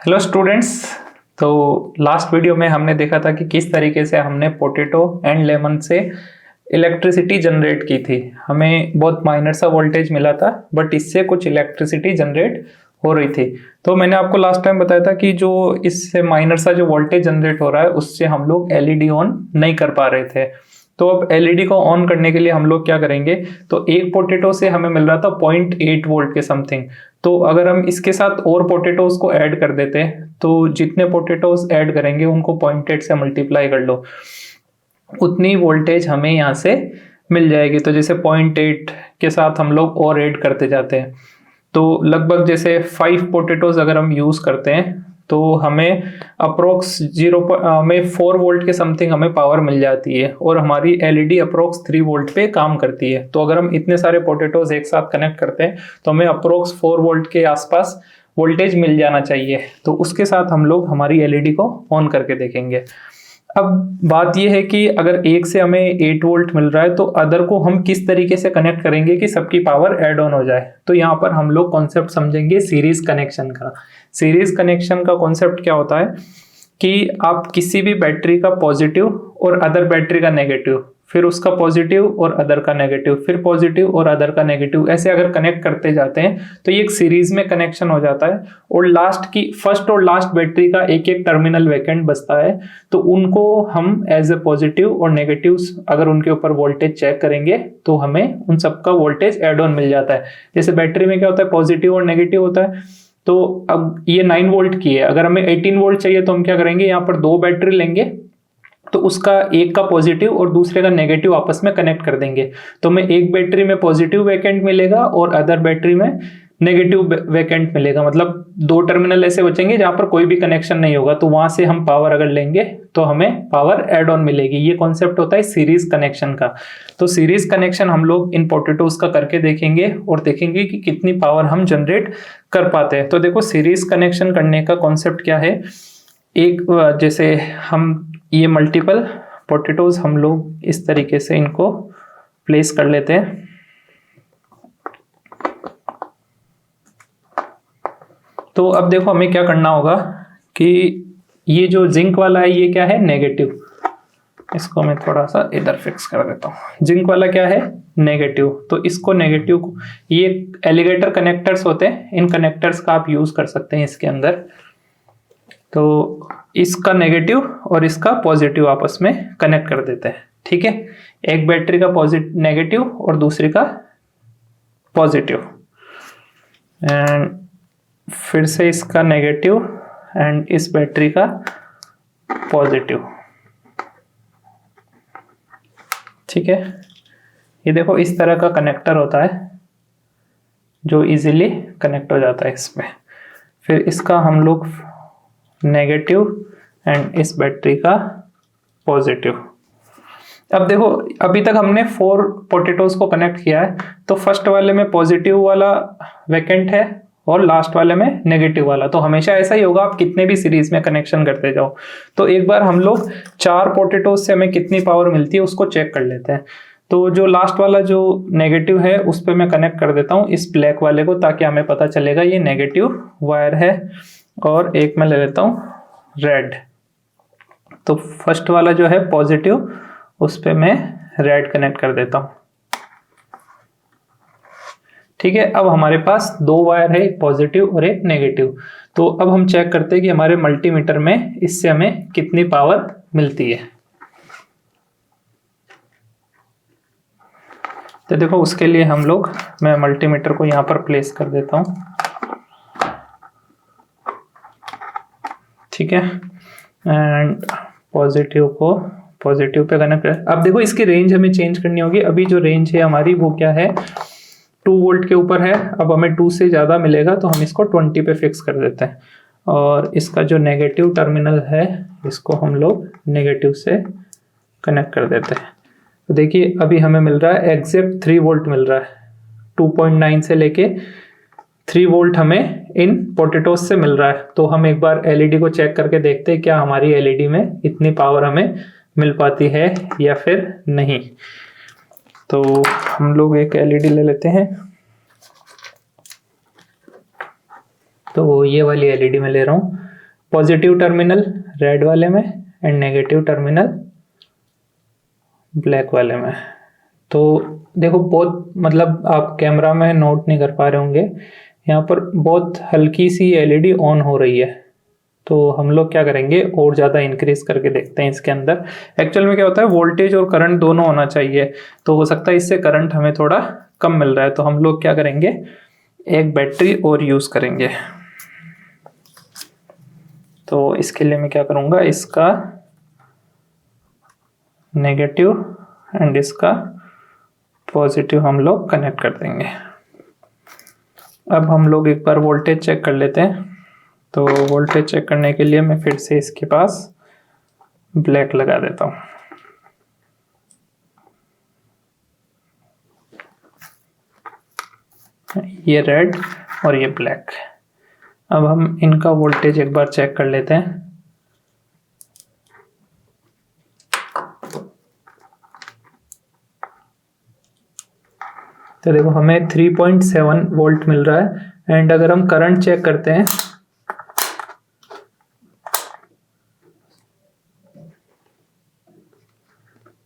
Hello students. तो last video में हमने देखा था कि किस तरीके से हमने पोटैटो एंड लेमन से इलेक्ट्रिसिटी जनरेट की थी। हमें बहुत माइनर सा वोल्टेज मिला था, बट इससे कुछ इलेक्ट्रिसिटी जनरेट हो रही थी। तो मैंने आपको लास्ट टाइम बताया था कि जो इससे माइनर सा जो वोल्टेज जनरेट हो रहा है उससे हम लोग एलईडी ऑन नहीं कर पा रहे थे। तो अब एलईडी को ऑन करने के लिए हम लोग क्या करेंगे, तो एक पोटैटो से हमें मिल रहा था 0.8 वोल्ट के समथिंग। तो अगर हम इसके साथ और पोटैटोज को ऐड कर देते हैं तो जितने पोटैटोज ऐड करेंगे उनको 0.8 से मल्टीप्लाई कर लो, उतनी वोल्टेज हमें यहाँ से मिल जाएगी। तो जैसे 0.8 के साथ हम लोग और ऐड करते जाते हैं, तो लगभग जैसे 5 पोटैटोज अगर हम यूज करते हैं तो हमें अप्रोक्स 4 वोल्ट के समथिंग हमें पावर मिल जाती है, और हमारी एलईडी अप्रोक्स 3 वोल्ट पे काम करती है। तो अगर हम इतने सारे पोटैटोज एक साथ कनेक्ट करते हैं तो हमें अप्रोक्स 4 वोल्ट के आसपास वोल्टेज मिल जाना चाहिए। तो उसके साथ हम लोग हमारी एलईडी को ऑन करके देखेंगे। अब बात यह है कि अगर एक से हमें 8 वोल्ट मिल रहा है तो अदर को हम किस तरीके से कनेक्ट करेंगे कि सबकी पावर ऐड ऑन हो जाए। तो यहाँ पर हम लोग कॉन्सेप्ट समझेंगे सीरीज कनेक्शन का। सीरीज कनेक्शन का कॉन्सेप्ट क्या होता है कि आप किसी भी बैटरी का पॉजिटिव और अदर बैटरी का नेगेटिव, फिर उसका पॉजिटिव और अदर का नेगेटिव, फिर पॉजिटिव और अदर का नेगेटिव, ऐसे अगर कनेक्ट करते जाते हैं तो ये एक सीरीज में कनेक्शन हो जाता है। और फर्स्ट और लास्ट बैटरी का एक एक टर्मिनल वैकेंट बचता है, तो उनको हम एज ए पॉजिटिव और नेगेटिव अगर उनके ऊपर वोल्टेज चेक करेंगे तो हमें उन सबका वोल्टेज एड ऑन मिल जाता है। जैसे बैटरी में क्या होता है, पॉजिटिव और नेगेटिव होता है। तो अब ये 9 वोल्ट की है, अगर हमें 18 वोल्ट चाहिए तो हम क्या करेंगे, यहाँ पर 2 बैटरी लेंगे, तो उसका एक का पॉजिटिव और दूसरे का नेगेटिव आपस में कनेक्ट कर देंगे। तो हमें एक बैटरी में पॉजिटिव वैकेंट मिलेगा और अदर बैटरी में नेगेटिव वैकेंट मिलेगा। मतलब 2 टर्मिनल ऐसे बचेंगे जहां पर कोई भी कनेक्शन नहीं होगा, तो वहां से हम पावर अगर लेंगे तो हमें पावर एड ऑन मिलेगी। ये कॉन्सेप्ट होता है सीरीज कनेक्शन का। तो सीरीज कनेक्शन हम लोग इन पोटैटोज का करके देखेंगे और देखेंगे कि कितनी पावर हम जनरेट कर पाते हैं। तो देखो, सीरीज कनेक्शन करने का कॉन्सेप्ट क्या है। एक जैसे हम ये मल्टीपल पोटैटोज हम लोग इस तरीके से इनको प्लेस कर लेते हैं। तो अब देखो हमें क्या करना होगा कि ये जो जिंक वाला है ये क्या है, नेगेटिव। इसको मैं थोड़ा सा इधर फिक्स कर देता हूँ। जिंक वाला क्या है, नेगेटिव। तो इसको नेगेटिव को, ये एलिगेटर कनेक्टर्स होते हैं, इन कनेक्टर्स का आप यूज कर सकते हैं इसके अंदर। तो इसका नेगेटिव और इसका पॉजिटिव आपस में कनेक्ट कर देते हैं, ठीक है। एक बैटरी का पॉजिटिव नेगेटिव और दूसरी का पॉजिटिव, एंड फिर से इसका नेगेटिव एंड इस बैटरी का पॉजिटिव, ठीक है। ये देखो इस तरह का कनेक्टर होता है जो इजीली कनेक्ट हो जाता है इसमें। फिर इसका हम लोग नेगेटिव एंड इस बैटरी का पॉजिटिव। अब देखो, अभी तक हमने 4 पोटैटोज को कनेक्ट किया है। तो फर्स्ट वाले में पॉजिटिव वाला वैकेंट है और लास्ट वाले में नेगेटिव वाला। तो हमेशा ऐसा ही होगा, आप कितने भी सीरीज में कनेक्शन करते जाओ। तो एक बार हम लोग 4 पोटैटोज से हमें कितनी पावर मिलती है उसको चेक कर लेते हैं। तो जो लास्ट वाला जो नेगेटिव है उस पर मैं कनेक्ट कर देता हूँ इस ब्लैक वाले को, ताकि हमें पता चलेगा ये नेगेटिव वायर है। और एक मैं ले लेता हूँ रेड। तो फर्स्ट वाला जो है पॉजिटिव, उस पे मैं रेड कनेक्ट कर देता हूँ, ठीक है। अब हमारे पास 2 वायर है, एक पॉजिटिव और एक नेगेटिव। तो अब हम चेक करते हैं कि हमारे मल्टीमीटर में इससे हमें कितनी पावर मिलती है। तो देखो, उसके लिए हम लोग, मैं मल्टीमीटर को यहाँ पर प्लेस कर देता हूँ, ठीक है। एंड पॉजिटिव को पॉजिटिव पे कनेक्ट कर। अब देखो इसकी रेंज हमें चेंज करनी होगी। अभी जो रेंज है हमारी वो क्या है, 2 वोल्ट के ऊपर है। अब हमें 2 से ज़्यादा मिलेगा तो हम इसको 20 पे फिक्स कर देते हैं। और इसका जो नेगेटिव टर्मिनल है इसको हम लोग नेगेटिव से कनेक्ट कर देते हैं। तो देखिए अभी हमें मिल रहा है एग्जैक्ट 3 वोल्ट मिल रहा है। 2.9 से लेके 3 वोल्ट हमें इन पोटैटोज से मिल रहा है। तो हम एक बार एलईडी को चेक करके देखते हैं क्या हमारी एलईडी में इतनी पावर हमें मिल पाती है या फिर नहीं। तो हम लोग एक एलईडी ले लेते हैं। तो ये वाली एलईडी मैं ले रहा हूँ। पॉजिटिव टर्मिनल रेड वाले में एंड नेगेटिव टर्मिनल ब्लैक वाले में। तो देखो बहुत मतलब आप कैमरा में नोट नहीं कर पा रहे होंगे, यहाँ पर बहुत हल्की सी एलईडी ऑन हो रही है। तो हम लोग क्या करेंगे और ज़्यादा इंक्रीज करके देखते हैं इसके अंदर। एक्चुअल में क्या होता है, वोल्टेज और करंट दोनों होना चाहिए, तो हो सकता है इससे करंट हमें थोड़ा कम मिल रहा है। तो हम लोग क्या करेंगे, एक बैटरी और यूज़ करेंगे। तो इसके लिए मैं क्या करूँगा, इसका नेगेटिव एंड इसका पॉजिटिव हम लोग कनेक्ट कर देंगे। अब हम लोग एक बार वोल्टेज चेक कर लेते हैं। तो वोल्टेज चेक करने के लिए मैं फिर से इसके पास ब्लैक लगा देता हूँ। ये रेड और ये ब्लैक। अब हम इनका वोल्टेज एक बार चेक कर लेते हैं। तो देखो हमें 3.7 वोल्ट मिल रहा है। एंड अगर हम करंट चेक करते हैं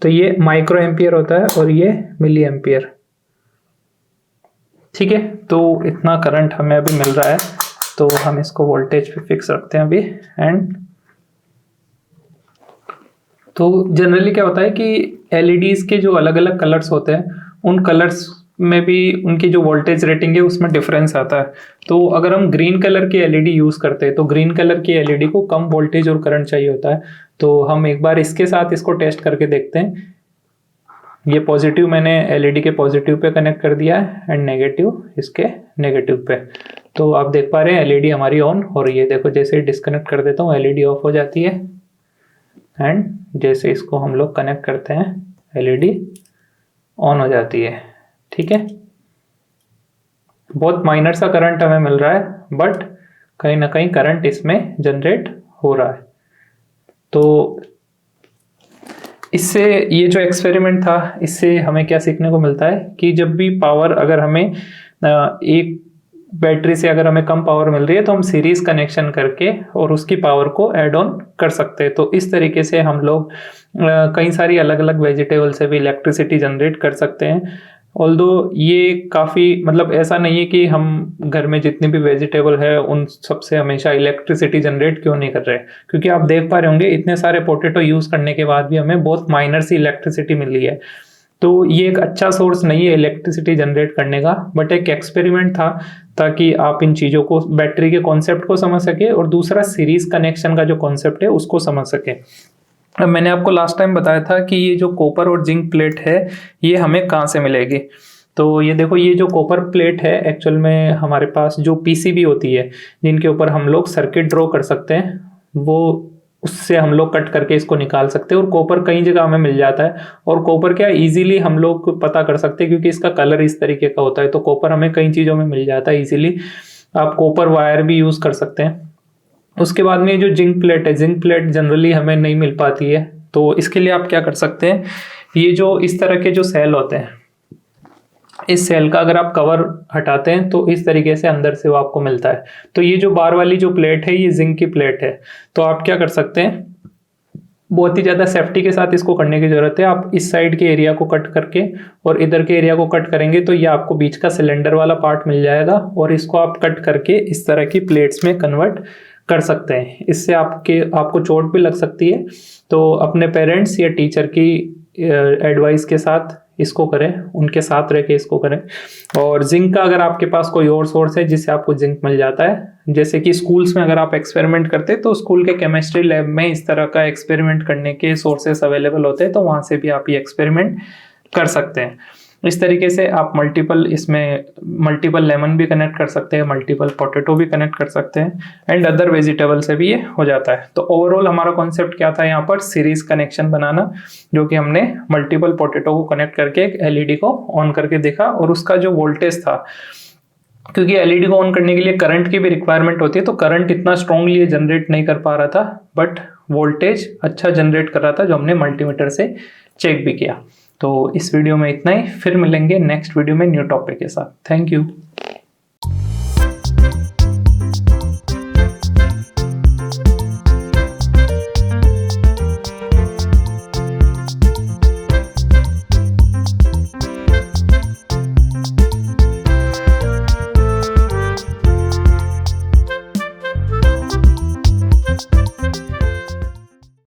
तो ये माइक्रो एम्पियर होता है और ये मिली एम्पियर। ठीक है, तो इतना करंट हमें अभी मिल रहा है, तो हम इसको वोल्टेज पे फिक्स रखते हैं अभी। एंड तो जनरली क्या होता है कि एलईडीज के जो अलग अलग कलर्स होते हैं, उन कलर्स में भी उनकी जो वोल्टेज रेटिंग है उसमें डिफरेंस आता है। तो अगर हम ग्रीन कलर की एलईडी यूज़ करते हैं तो ग्रीन कलर की एलईडी को कम वोल्टेज और करंट चाहिए होता है। तो हम एक बार इसके साथ इसको टेस्ट करके देखते हैं। ये पॉजिटिव मैंने एलईडी के पॉजिटिव पे कनेक्ट कर दिया है एंड नेगेटिव इसके नेगेटिव पे। तो आप देख पा रहे हैं एलईडी हमारी ऑन हो रही है। देखो जैसे ही डिस्कनेक्ट कर देता हूँ एलईडी ऑफ हो जाती है, एंड जैसे इसको हम लोग कनेक्ट करते हैं एलईडी ऑन हो जाती है। ठीक है, बहुत माइनर सा करंट हमें मिल रहा है, बट कहीं ना कहीं करंट इसमें जनरेट हो रहा है। तो इससे ये जो एक्सपेरिमेंट था, इससे हमें क्या सीखने को मिलता है कि जब भी पावर, अगर हमें एक बैटरी से अगर हमें कम पावर मिल रही है तो हम सीरीज कनेक्शन करके और उसकी पावर को ऐड ऑन कर सकते हैं। तो इस तरीके से हम लोग कई सारी अलग अलग वेजिटेबल से भी इलेक्ट्रिसिटी जनरेट कर सकते हैं। ऑल्दो ये काफ़ी मतलब ऐसा नहीं है कि हम घर में जितनी भी वेजिटेबल है उन सबसे हमेशा इलेक्ट्रिसिटी जनरेट क्यों नहीं कर रहे, क्योंकि आप देख पा रहे होंगे इतने सारे पोटैटो यूज़ करने के बाद भी हमें बहुत माइनर सी इलेक्ट्रिसिटी मिली है। तो ये एक अच्छा सोर्स नहीं है इलेक्ट्रिसिटी जनरेट करने का, बट एक एक्सपेरिमेंट था ताकि आप इन चीज़ों को, बैटरी के कॉन्सेप्ट को समझ सके और दूसरा सीरीज कनेक्शन का जो कॉन्सेप्ट है उसको समझ सके। अब मैंने आपको लास्ट टाइम बताया था कि ये जो कॉपर और जिंक प्लेट है ये हमें कहाँ से मिलेगी। तो ये देखो, ये जो कॉपर प्लेट है एक्चुअल में हमारे पास जो पीसीबी होती है जिनके ऊपर हम लोग सर्किट ड्रॉ कर सकते हैं, वो उससे हम लोग कट करके इसको निकाल सकते हैं। और कॉपर कई जगह हमें मिल जाता है, और कॉपर क्या इजीली हम लोग पता कर सकते हैं क्योंकि इसका कलर इस तरीके का होता है। तो कॉपर हमें कई चीज़ों में मिल जाता है इजीली। आप कॉपर वायर भी यूज़ कर सकते हैं। उसके बाद में जो जिंक प्लेट है, जिंक प्लेट जनरली हमें नहीं मिल पाती है। तो इसके लिए आप क्या कर सकते हैं, ये जो इस तरह के जो सेल होते हैं, इस सेल का अगर आप कवर हटाते हैं तो इस तरीके से अंदर से वो आपको मिलता है। तो ये जो बार वाली जो प्लेट है ये जिंक की प्लेट है। तो आप क्या कर सकते हैं, बहुत ही ज़्यादा सेफ्टी के साथ इसको करने की ज़रूरत है। आप इस साइड के एरिया को कट करके और इधर के एरिया को कट करेंगे तो ये आपको बीच का सिलेंडर वाला पार्ट मिल जाएगा, और इसको आप कट करके इस तरह की प्लेट्स में कन्वर्ट कर सकते हैं। इससे आपको चोट भी लग सकती है। तो अपने पेरेंट्स या टीचर की एडवाइस के साथ इसको करें, उनके साथ रह के इसको करें। और जिंक का अगर आपके पास कोई और सोर्स है जिससे आपको जिंक मिल जाता है, जैसे कि स्कूल्स में अगर आप एक्सपेरिमेंट करते हैं तो स्कूल के केमिस्ट्री लैब में इस तरह का एक्सपेरिमेंट करने के सोर्सेस अवेलेबल होते हैं, तो वहाँ से भी आप ये एक्सपेरिमेंट कर सकते हैं। इस तरीके से आप मल्टीपल लेमन भी कनेक्ट कर सकते हैं, मल्टीपल पोटैटो भी कनेक्ट कर सकते हैं, एंड अदर वेजिटेबल से भी ये हो जाता है। तो ओवरऑल हमारा कॉन्सेप्ट क्या था, यहाँ पर सीरीज कनेक्शन बनाना, जो कि हमने मल्टीपल पोटैटो को कनेक्ट करके एक एलईडी को ऑन करके देखा। और उसका जो वोल्टेज था, क्योंकि एलईडी को ऑन करने के लिए करंट की भी रिक्वायरमेंट होती है, तो करंट इतना स्ट्रांगली जनरेट नहीं कर पा रहा था, बट वोल्टेज अच्छा जनरेट कर रहा था, जो हमने मल्टीमीटर से चेक भी किया। तो इस वीडियो में इतना ही, फिर मिलेंगे नेक्स्ट वीडियो में न्यू टॉपिक के साथ। Thank you.